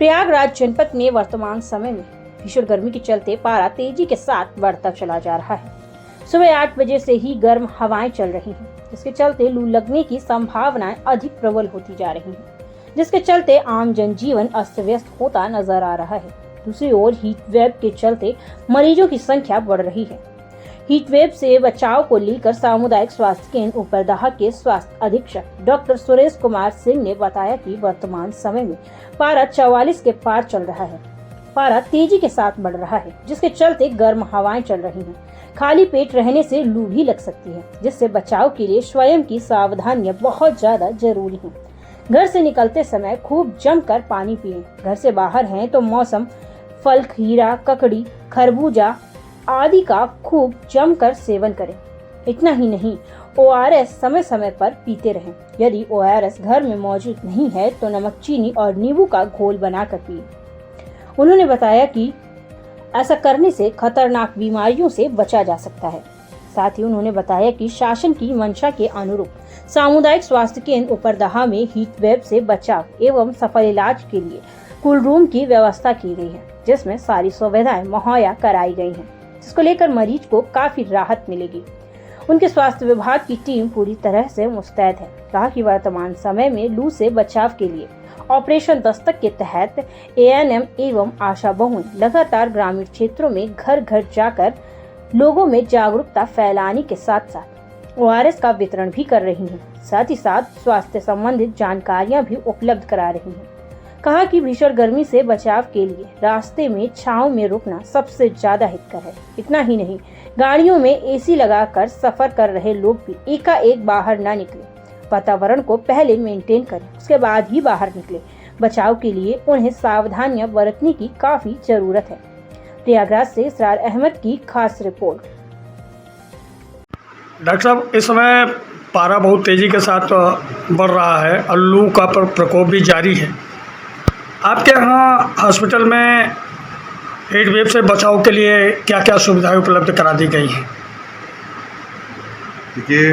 प्रयागराज जनपद में वर्तमान समय में भीषण गर्मी के चलते पारा तेजी के साथ बढ़ता चला जा रहा है। सुबह 8 बजे से ही गर्म हवाएं चल रही हैं, जिसके चलते लू लगने की संभावनाएं अधिक प्रबल होती जा रही हैं, जिसके चलते आम जनजीवन अस्त व्यस्त होता नजर आ रहा है। दूसरी ओर हीट वेव के चलते मरीजों की संख्या बढ़ रही है। हीट वेव से बचाव को लेकर सामुदायिक स्वास्थ्य केंद्र उपरदहा के स्वास्थ्य अधीक्षक डॉक्टर सुरेश कुमार सिंह ने बताया कि वर्तमान समय में पारा 44 के पार चल रहा है। पारा तेजी के साथ बढ़ रहा है, जिसके चलते गर्म हवाएं चल रही हैं। खाली पेट रहने से लू भी लग सकती है, जिससे बचाव के लिए स्वयं की सावधानियां बहुत ज्यादा जरूरी हैं। घर से निकलते समय खूब जमकर पानी पिएं। घर से बाहर हैं तो मौसम फल, खीरा, ककड़ी, खरबूजा आदि का खूब जमकर सेवन करें। इतना ही नहीं, ORS समय समय पर पीते रहें। यदि ORS घर में मौजूद नहीं है तो नमक, चीनी और नींबू का घोल बनाकर पिए। उन्होंने बताया कि ऐसा करने से खतरनाक बीमारियों से बचा जा सकता है। साथ ही उन्होंने बताया कि शासन की मंशा के अनुरूप सामुदायिक स्वास्थ्य केंद्र उपरदहा में हीट वेव से बचाव एवं सफल इलाज के लिए कूल रूम की व्यवस्था की गई है, जिसमें सारी सुविधाएं मुहैया कराई गई हैं, जिसको लेकर मरीज को काफी राहत मिलेगी। उनके स्वास्थ्य विभाग की टीम पूरी तरह से मुस्तैद है। कहा कि वर्तमान समय में लू से बचाव के लिए ऑपरेशन दस्तक के तहत ANM एवं आशा बहुएं लगातार ग्रामीण क्षेत्रों में घर घर जाकर लोगों में जागरूकता फैलाने के साथ साथ ORS का वितरण भी कर रही हैं। साथ ही साथ स्वास्थ्य संबंधित जानकारियां भी उपलब्ध करा रही हैं। कहा कि भीषण गर्मी से बचाव के लिए रास्ते में छांव में रुकना सबसे ज्यादा हितकर है। इतना ही नहीं, गाड़ियों में AC लगाकर सफर कर रहे लोग भी एकाएक बाहर न निकले। वातावरण को पहले मेंटेन करें, उसके बाद ही बाहर निकले। बचाव के लिए उन्हें सावधानियां बरतने की काफी जरूरत है। प्रयागराज से इसरार अहमद की खास रिपोर्ट। डॉक्टर साहब, इस समय पारा बहुत तेजी के साथ बढ़ रहा है और लू का प्रकोप भी जारी है। आपके यहाँ हॉस्पिटल में हीट वेव से बचाव के लिए क्या क्या सुविधाएं उपलब्ध करा दी गई हैं? देखिए,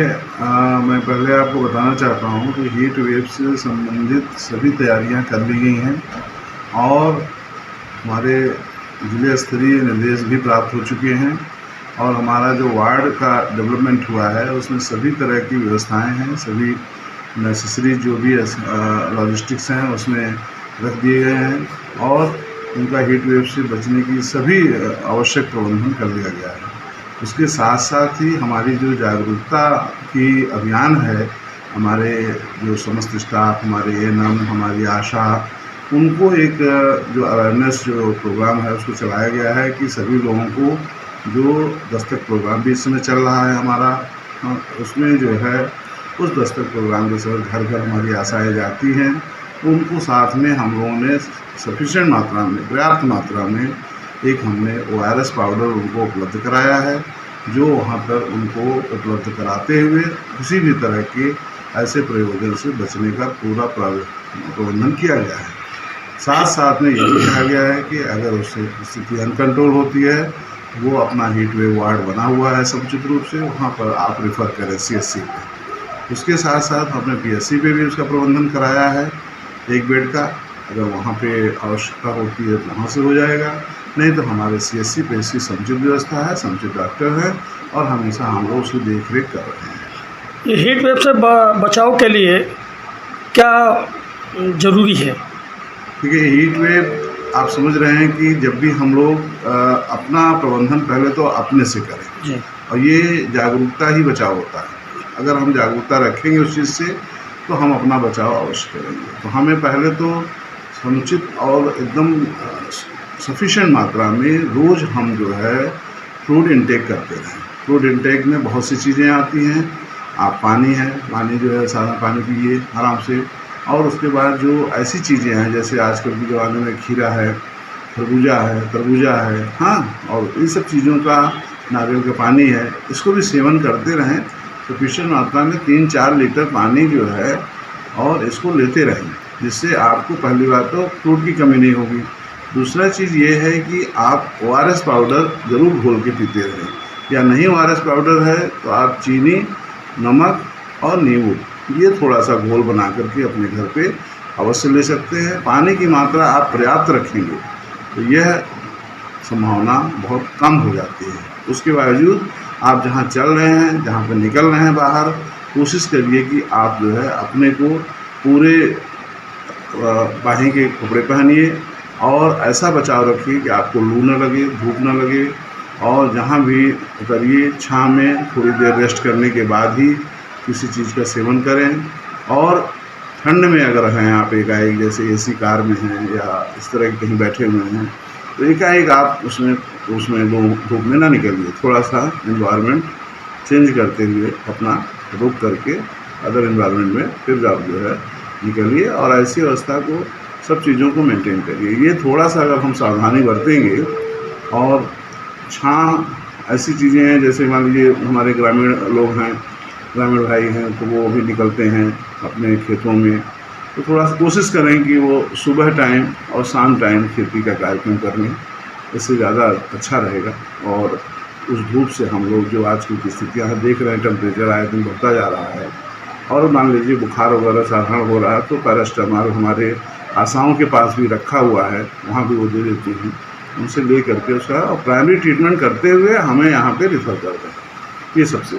मैं पहले आपको बताना चाहता हूँ कि हीट वेव से संबंधित सभी तैयारियां कर ली गई हैं और हमारे जिले स्तरीय निर्देश भी प्राप्त हो चुके हैं और हमारा जो वार्ड का डेवलपमेंट हुआ है उसमें सभी तरह की व्यवस्थाएं हैं। सभी नेसेसरी जो भी लॉजिस्टिक्स हैं उसमें रख दिए गए हैं और उनका हीट वेव से बचने की सभी आवश्यक प्रबंधन कर लिया गया है। उसके साथ साथ ही हमारी जो जागरूकता की अभियान है, हमारे जो समस्त स्टाफ, हमारे ANM, हमारी आशा, उनको एक जो अवेयरनेस जो प्रोग्राम है उसको चलाया गया है कि सभी लोगों को जो दस्तक प्रोग्राम भी इस समय चल रहा है हमारा, उसमें जो है उस दस्तक प्रोग्राम के साथ घर घर हमारी आशाएँ जाती हैं, उनको साथ में हम लोगों ने सफिशिएंट मात्रा में, पर्याप्त मात्रा में एक हमने ORS पाउडर उनको उपलब्ध कराया है, जो वहाँ पर उनको उपलब्ध कराते हुए किसी भी तरह के ऐसे प्रयोजन से बचने का पूरा प्रबंधन किया गया है। साथ साथ में ये भी कहा गया है कि अगर उससे स्थिति अनकंट्रोल होती है, वो अपना हीट वेव वार्ड बना हुआ है समुचित रूप से, वहाँ पर आप रेफ़र करें CSC पे। उसके साथ साथ हमने PSC पे भी उसका प्रबंधन कराया है, एक बेड का। अगर वहाँ पे आवश्यकता होती है तो वहाँ से हो जाएगा, नहीं तो हमारे CSC पे इसकी समुचित व्यवस्था है, समुचित डॉक्टर हैं और हमेशा हम लोग उसकी देख रेख कर रहे हैं। ये हीट वेव से बचाव के लिए क्या ज़रूरी है? देखिए, हीट वेव आप समझ रहे हैं कि जब भी हम लोग अपना प्रबंधन पहले तो अपने से करें और ये जागरूकता ही बचाव होता है। अगर हम जागरूकता रखेंगे उस चीज़ से तो हम अपना बचाव अवश्य करेंगे। तो हमें पहले तो समुचित और एकदम सफिशिएंट मात्रा में रोज़ हम जो है फ्लूइड इंटेक करते रहें। फ्लूइड इंटेक में बहुत सी चीज़ें आती हैं। आप पानी है, पानी जो है सादा पानी पिए आराम से, और उसके बाद जो ऐसी चीज़ें हैं जैसे आजकल के ज़माने में खीरा है, खरबूजा है, तरबूजा है, हाँ, और इन सब चीज़ों का, नारियल का पानी है, इसको भी सेवन करते रहें सफिशिएंट मात्रा में 3-4 लीटर पानी जो है, और इसको लेते रहें, जिससे आपको पहली बात तो फ्लूइड की कमी नहीं होगी। दूसरा चीज़ ये है कि आप ORS पाउडर ज़रूर घोल के पीते रहें, या नहीं ORS पाउडर है तो आप चीनी, नमक और नींबू ये थोड़ा सा घोल बना करके अपने घर पे अवश्य ले सकते हैं। पानी की मात्रा आप पर्याप्त रखेंगे तो यह संभावना बहुत कम हो जाती है। उसके बावजूद आप जहाँ चल रहे हैं, जहाँ पर निकल रहे हैं बाहर, कोशिश करिए कि आप जो है अपने को पूरे बाहीं के कपड़े पहनिए और ऐसा बचाव रखिए कि आपको लू न लगे, धूप न लगे, और जहाँ भी उतरिए छाँव में थोड़ी देर रेस्ट करने के बाद ही किसी चीज़ का सेवन करें। और ठंड में अगर हैं आप एकाएक, जैसे एसी कार में हैं या इस तरह के कहीं बैठे हुए हैं, तो एकाएक आप उसमें धूप में ना निकलिए। थोड़ा सा एनवायरनमेंट चेंज करते हुए अपना रुक करके अदर एनवायरनमेंट में फिर आप जो है निकलिए, और ऐसी अवस्था को सब चीज़ों को मेंटेन करिए। ये थोड़ा सा अगर हम सावधानी बरतेंगे, और छाँ ऐसी चीज़ें हैं जैसे मान लीजिए हमारे ग्रामीण लोग हैं, ग्रामीण भाई हैं, तो वो भी निकलते हैं अपने खेतों में, तो थोड़ा सा कोशिश करें कि वो सुबह टाइम और शाम टाइम खेती का कार्यक्रम कर लें, इससे ज़्यादा अच्छा रहेगा। और उस धूप से हम लोग जो आज की स्थितियाँ हैं देख रहे हैं, टेम्परेचर आए दिन बढ़ता जा रहा है, और मान लीजिए बुखार वगैरह साधारण हो रहा है, तो पैरास्टामॉल हमारे आशाओं के पास भी रखा हुआ है, वहाँ भी वो दे देती हैं, उनसे ले करके उसका प्राइमरी ट्रीटमेंट करते हुए हमें यहाँ पे रिफ़र कर दें। ये सबसे